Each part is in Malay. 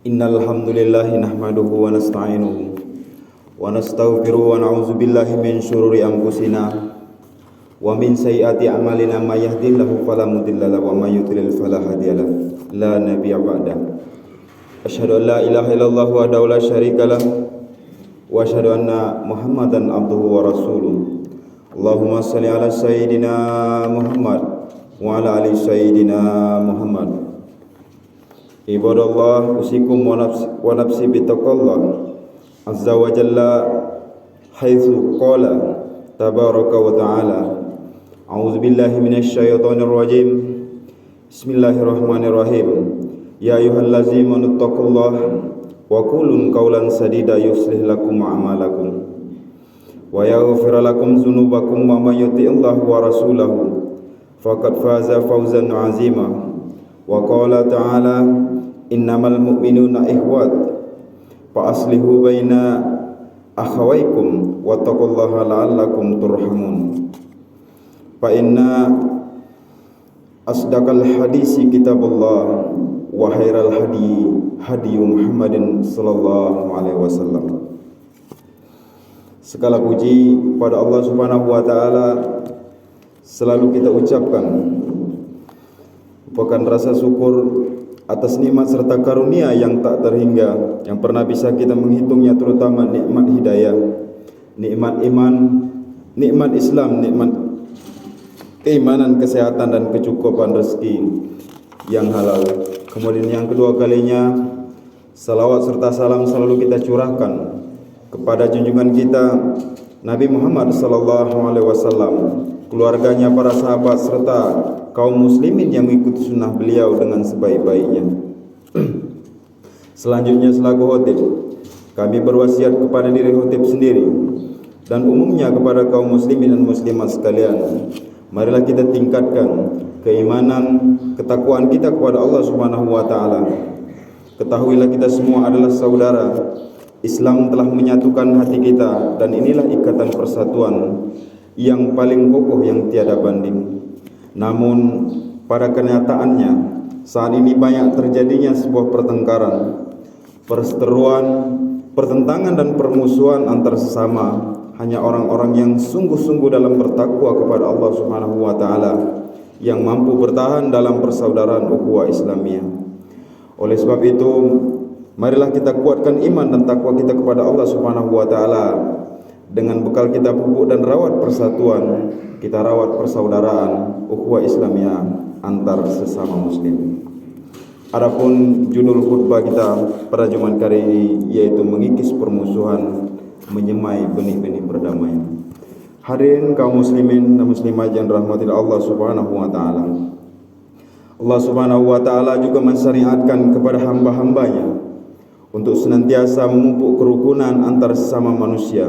Innal hamdalillah nahmaduhu wa nasta'inuhu wa nastaghfiruhu wa na'udzu billahi min shururi anfusina wa min sayyiati a'malina may yahdihillahu fala mudilla lahu wa may yudlil fala hadiyalah. La nabiyya ba'da. Asyhadu an la ilaha illallah wahdahu la syarika lah wa asyhadu anna Muhammadan abduhu wa rasuluh. Allahumma shalli ala sayyidina Muhammad wa ala ali sayyidina Muhammad. Ibadallah, usikum wa nafsi bitaqallah azza wa jalla haitsu qala tabaraka wa ta'ala a'udzu billahi minasy syaithanir rajim. Bismillahirrahmanirrahim. Ya ayyuhallazina taqullaha wa qulu qawlan sadida yuslih lakum a'malakum wa yaghfir lakum dzunubakum wa may yuti'illah wa rasulahu faqad faza fawzan 'azima. Wa qala ta'ala innamal mu'minuna ikhwat fa aslihu baina akhawaykum wattaqullaha la'allakum turhamun. Fa inna asdaqal hadisi kitabullah wa khairal hadi Muhammadin sallallahu alaihi wasallam. Segala puji pada Allah Subhanahu wa taala selalu kita ucapkan. Bukan rasa syukur atas nikmat serta karunia yang tak terhingga yang pernah bisa kita menghitungnya, terutama nikmat hidayah, nikmat iman, nikmat Islam, nikmat keimanan, kesehatan dan kecukupan rezeki yang halal. Kemudian yang kedua kalinya, salawat serta salam selalu kita curahkan kepada junjungan kita Nabi Muhammad sallallahu alaihi wasallam, keluarganya, para sahabat serta kaum muslimin yang mengikuti sunnah beliau dengan sebaik-baiknya. Selanjutnya selaku khotib, kami berwasiat kepada diri khotib sendiri dan umumnya kepada kaum muslimin dan muslimat sekalian, marilah kita tingkatkan keimanan, ketakwaan kita kepada Allah Subhanahu wa taala. Ketahuilah kita semua adalah saudara. Islam telah menyatukan hati kita dan inilah ikatan persatuan yang paling kokoh yang tiada banding. Namun pada kenyataannya saat ini banyak terjadinya sebuah pertengkaran, perseteruan, pertentangan dan permusuhan antar sesama. Hanya orang-orang yang sungguh-sungguh dalam bertakwa kepada Allah Subhanahu wa taala yang mampu bertahan dalam persaudaraan ukhuwah Islamiyah. Oleh sebab itu, marilah kita kuatkan iman dan takwa kita kepada Allah Subhanahu wa taala. Dengan bekal kita pupuk dan rawat persatuan, kita rawat persaudaraan ukhuwah Islamiyah antar sesama muslim. Adapun judul khutbah kita pada Jumat kali ini yaitu mengikis permusuhan, menyemai benih-benih perdamaian. Hadirin kaum muslimin dan muslimat yang dirahmati Allah Subhanahu wa taala. Allah Subhanahu wa taala juga mensyariatkan kepada hamba-hambanya untuk senantiasa memupuk kerukunan antar sesama manusia,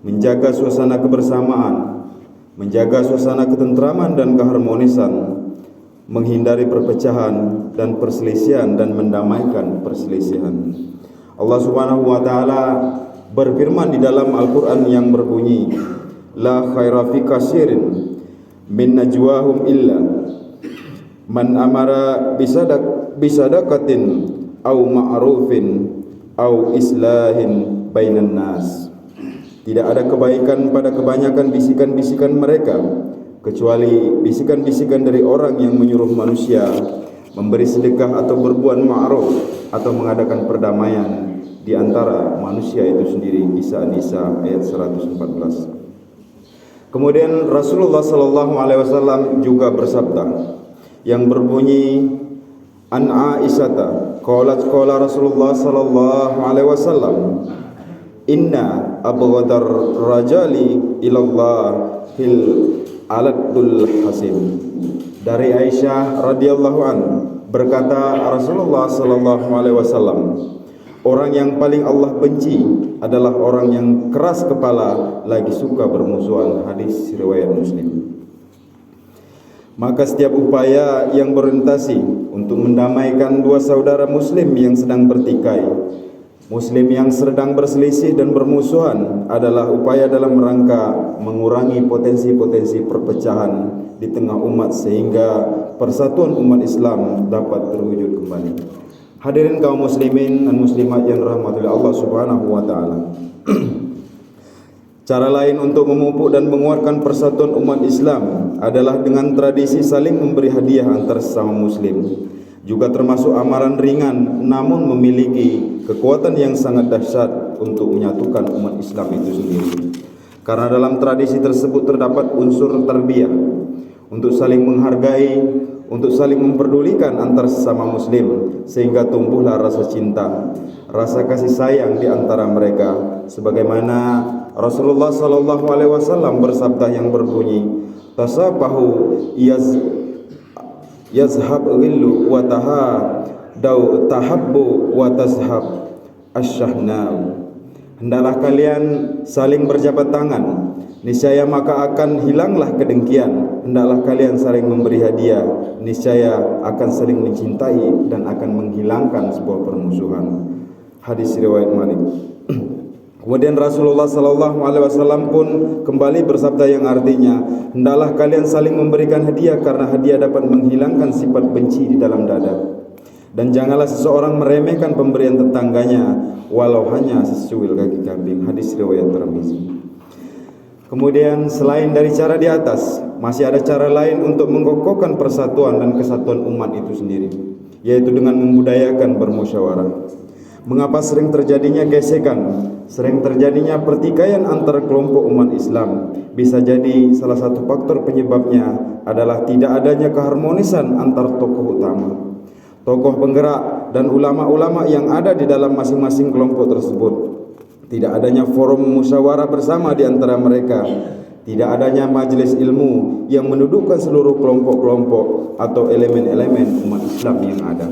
menjaga suasana kebersamaan, menjaga suasana ketentraman dan keharmonisan, menghindari perpecahan dan perselisihan dan mendamaikan perselisihan. Allah Subhanahu wa taala berfirman di dalam Al-Qur'an yang berbunyi, la khaira fi katsirin min najwahum illa man amara bisadaqatin au ma'rufin au islahin bainan nas. Tidak ada kebaikan pada kebanyakan bisikan-bisikan mereka kecuali bisikan-bisikan dari orang yang menyuruh manusia memberi sedekah atau berbuat ma'ruf atau mengadakan perdamaian di antara manusia itu sendiri. Kisah An-Nisa ayat 114. Kemudian Rasulullah sallallahu alaihi wasallam juga bersabda yang berbunyi, an Aisyata qalat qala Rasulullah sallallahu alaihi wasallam, inna abghadar rajali ilallah fil aladul hasim. Dari Aisyah radhiyallahu an berkata Rasulullah sallallahu alaihi wasallam, orang yang paling Allah benci adalah orang yang keras kepala lagi suka bermusuhan. Hadis riwayat Muslim. Maka setiap upaya yang berorientasi untuk mendamaikan dua saudara muslim yang sedang bertikai, muslim yang sedang berselisih dan bermusuhan adalah upaya dalam rangka mengurangi potensi-potensi perpecahan di tengah umat sehingga persatuan umat Islam dapat terwujud kembali. Hadirin kaum muslimin dan muslimat yang dirahmati Allah Subhanahu wa taala. Cara lain untuk memupuk dan menguatkan persatuan umat Islam adalah dengan tradisi saling memberi hadiah antar sesama muslim. Juga termasuk amalan ringan namun memiliki kekuatan yang sangat dahsyat untuk menyatukan umat Islam itu sendiri. Karena dalam tradisi tersebut terdapat unsur tarbiyah untuk saling menghargai, untuk saling memperdulikan antar sesama muslim, sehingga tumbuhlah rasa cinta, rasa kasih sayang di antara mereka, sebagaimana Rasulullah sallallahu alaihi wasallam bersabda yang berbunyi, tasabahu yazhab ghillu wa tahabbu wa tashab asyahna. Hendaklah kalian saling berjabat tangan, niscaya maka akan hilanglah kedengkian. Hendaklah kalian saling memberi hadiah, niscaya akan saling mencintai dan akan menghilangkan sebuah permusuhan. Hadis riwayat Malik. Kemudian Rasulullah sallallahu alaihi wasallam pun kembali bersabda yang artinya, hendaklah kalian saling memberikan hadiah karena hadiah dapat menghilangkan sifat benci di dalam dada. Dan janganlah seseorang meremehkan pemberian tetangganya walau hanya sesuil kaki kambing. Hadis riwayat Tirmizi. Kemudian selain dari cara di atas, masih ada cara lain untuk mengokohkan persatuan dan kesatuan umat itu sendiri, yaitu dengan membudayakan bermusyawarah. Mengapa sering terjadinya gesekan, sering terjadinya pertikaian antara kelompok umat Islam? Bisa jadi salah satu faktor penyebabnya adalah tidak adanya keharmonisan antar tokoh utama, tokoh penggerak dan ulama-ulama yang ada di dalam masing-masing kelompok tersebut. Tidak adanya forum musyawarah bersama di antara mereka. Tidak adanya majelis ilmu yang mendudukkan seluruh kelompok-kelompok atau elemen-elemen umat Islam yang ada.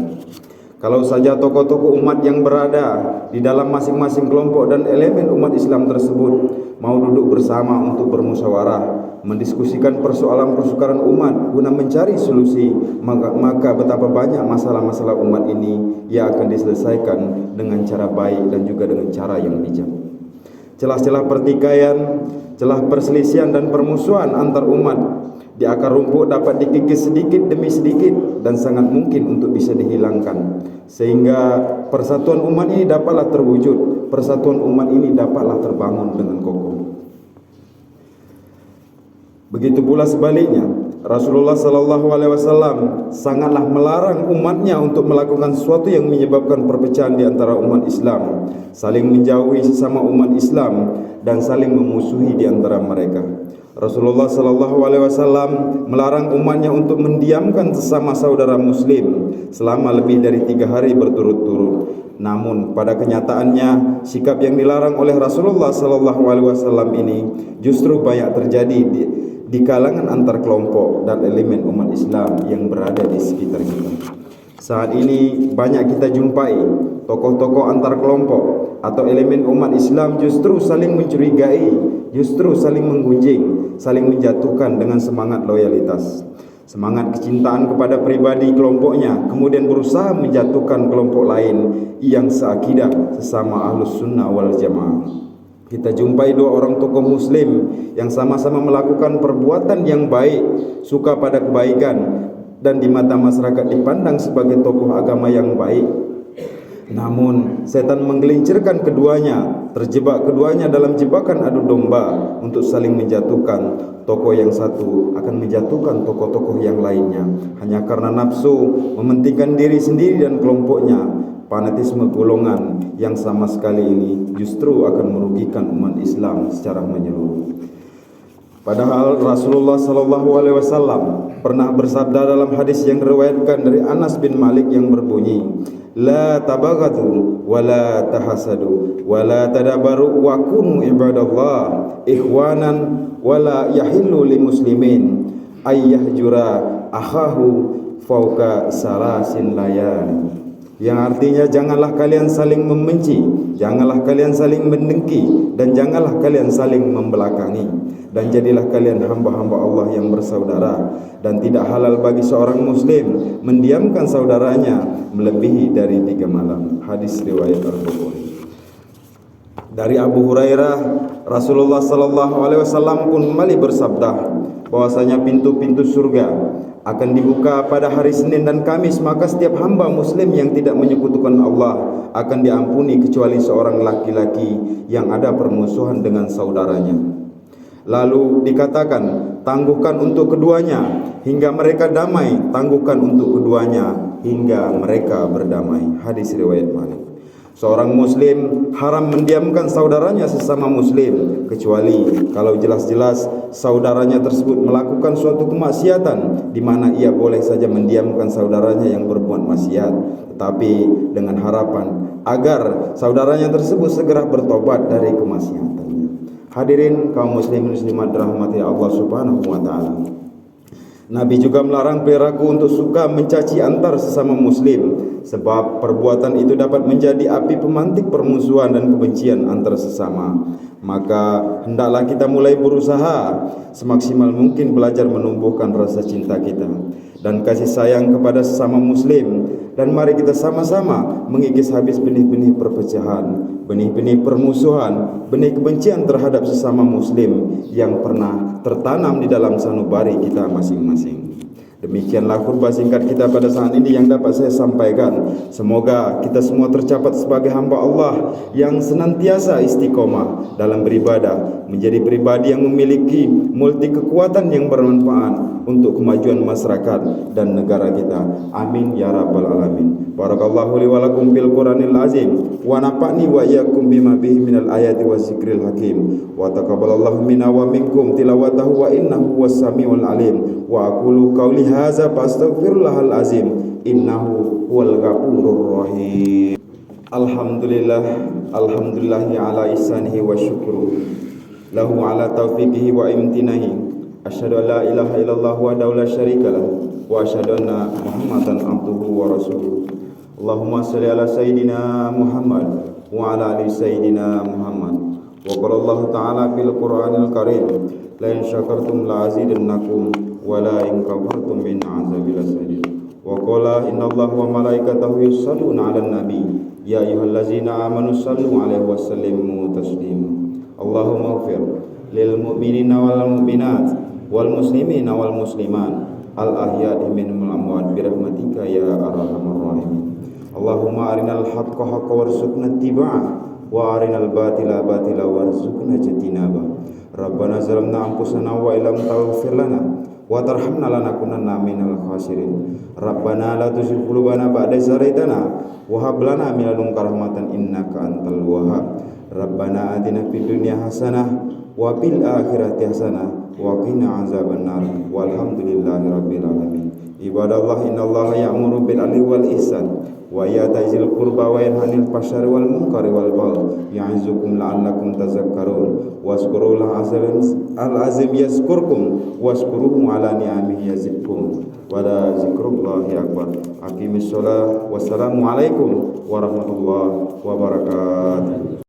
Kalau saja tokoh-tokoh umat yang berada di dalam masing-masing kelompok dan elemen umat Islam tersebut mau duduk bersama untuk bermusyawarah, mendiskusikan persoalan-persoalan umat guna mencari solusi, maka betapa banyak masalah-masalah umat ini yang akan diselesaikan dengan cara baik dan juga dengan cara yang bijak. Celah-celah pertikaian, celah perselisihan dan permusuhan antar umat di akar rumput dapat dikikis sedikit demi sedikit dan sangat mungkin untuk bisa dihilangkan, sehingga persatuan umat ini dapatlah terwujud, persatuan umat ini dapatlah terbangun dengan kokoh. Begitu pula sebaliknya, Rasulullah sallallahu alaihi wasallam sangatlah melarang umatnya untuk melakukan sesuatu yang menyebabkan perpecahan di antara umat Islam, saling menjauhi sesama umat Islam dan saling memusuhi di antara mereka. Rasulullah sallallahu alaihi wasallam melarang umatnya untuk mendiamkan sesama saudara muslim selama lebih dari 3 hari berturut-turut. Namun pada kenyataannya sikap yang dilarang oleh Rasulullah sallallahu alaihi wasallam ini justru banyak terjadi di kalangan antar kelompok dan elemen umat Islam yang berada di sekitar kita. Saat ini banyak kita jumpai tokoh-tokoh antar kelompok atau elemen umat Islam justru saling mencurigai, justru saling menggunjing, saling menjatuhkan dengan semangat loyalitas, semangat kecintaan kepada pribadi kelompoknya, kemudian berusaha menjatuhkan kelompok lain yang seakidah sesama Ahlus Sunnah wal Jamaah. Kita jumpai 2 orang tokoh muslim yang sama-sama melakukan perbuatan yang baik, suka pada kebaikan, dan di mata masyarakat dipandang sebagai tokoh agama yang baik. Namun setan menggelincirkan keduanya, terjebak keduanya dalam jebakan adu domba untuk saling menjatuhkan. Tokoh yang satu akan menjatuhkan tokoh-tokoh yang lainnya hanya karena nafsu, mementingkan diri sendiri dan kelompoknya. Fanatisme golongan yang sama sekali ini justru akan merugikan umat Islam secara menyeluruh. Padahal Rasulullah sallallahu alaihi wasallam pernah bersabda dalam hadis yang diriwayatkan dari Anas bin Malik yang berbunyi, la tabaghadu wa la tahasadu wa la tadabaru wa kunu ibadallah ikhwanan wa la yahillu li muslimin ayyahjura akhahu fauqa salasin layal. Yang artinya janganlah kalian saling membenci, janganlah kalian saling mendengki, dan janganlah kalian saling membelakangi. Dan jadilah kalian hamba-hamba Allah yang bersaudara. Dan tidak halal bagi seorang muslim mendiamkan saudaranya melebihi dari 3 malam. Hadis riwayat Al-Bukhari. Dari Abu Hurairah, Rasulullah sallallahu alaihi wasallam pun kembali bersabda bahwasanya pintu-pintu surga akan dibuka pada hari Senin dan Kamis, maka setiap hamba muslim yang tidak menyekutukan Allah akan diampuni kecuali seorang laki-laki yang ada permusuhan dengan saudaranya. Lalu dikatakan, tangguhkan untuk keduanya hingga mereka damai, tangguhkan untuk keduanya hingga mereka berdamai. Hadis riwayat Malik. Seorang muslim haram mendiamkan saudaranya sesama muslim, kecuali kalau jelas-jelas saudaranya tersebut melakukan suatu kemaksiatan, di mana ia boleh saja mendiamkan saudaranya yang berbuat maksiat, tetapi dengan harapan agar saudaranya tersebut segera bertobat dari kemaksiatannya. Hadirin kaum muslimin muslimat dirahmati Allah Subhanahu wa taala. Nabi juga melarang perilaku untuk suka mencaci antar sesama muslim, sebab perbuatan itu dapat menjadi api pemantik permusuhan dan kebencian antar sesama. Maka hendaklah kita mulai berusaha semaksimal mungkin belajar menumbuhkan rasa cinta kita dan kasih sayang kepada sesama muslim, dan mari kita sama-sama mengikis habis benih-benih perpecahan, benih-benih permusuhan, benih kebencian terhadap sesama muslim yang pernah tertanam di dalam sanubari kita masing-masing. Demikianlah khutbah singkat kita pada saat ini yang dapat saya sampaikan. Semoga kita semua tercapat sebagai hamba Allah yang senantiasa istiqomah dalam beribadah, menjadi pribadi yang memiliki multi kekuatan yang bermanfaat untuk kemajuan masyarakat dan negara kita. Amin ya rabbal alamin. Barakallahu li wa lakum fil Qur'anil azim wa nafa'ni wa iyyakum bima bihi minal ayati wazikril hakim wa taqabbalallahu minna wa minkum tilawatahu wa innahu was-sami'ul alim. Wa aqulu qawli hadza fastaghfirullahal azim innahu huwal ghafurur rahim. Alhamdulillahi ala ihsanihi wa syukru lahu ala taufiqihi wa imtinahi. Asyhadu an la ilaha illallah wahdahu la syarikalah wa asyhadu anna Muhammadan abduhu wa rasuluh. Allahumma shalli ala sayidina Muhammad wa ala ali sayidina Muhammad. Wa qala Allah ta'ala fil Qur'anil Karim, la in syakartum la azidannakum wa la in kafartum min azabil sadid. Wa qala innallaha wa malaikatahu yusholluna 'alan nabi ya ayyuhallazina amanu shallu 'alaihi wa sallimu taslima. Allahumma ighfir lil mu'minina wal mu'minat wal muslimina wal muslimat al ahya'i minhum al amwat bi rahmatika ya arhamar rahimin. Allahumma arinal haqqa haqqan warzuqna ittiba'ah wa arinal batila batila warzuqna ijtinabah. Rabbana zalamna anfusana wa illam taghfir lana wa tarhamna lanakunanna minal khasirin. Rabbana la tuzigh qulubana ba'da idh hadaitana wa hab lana min ladunka rahmatan innaka antal wahhab. Rabbana atina fid dunya hasanah wa fil akhirati hasanah wa qina azabannar. Walhamdulillahi rabbil alamin. Ibadallah innallaha ya'muru bil 'adli wal ihsan wa ya'tazil qurba wa yanha 'anil fahsya'i wal munkari wal baghi ya'izukum la'allakum tadhakkarun. Wazkurullaha al-azim yazkurkum wazkuruhu 'ala ni'amihi yazidkum wa la zikrullahi akbar. Aqimis shalah. Wassalamu alaikum warahmatullahi wabarakatuh.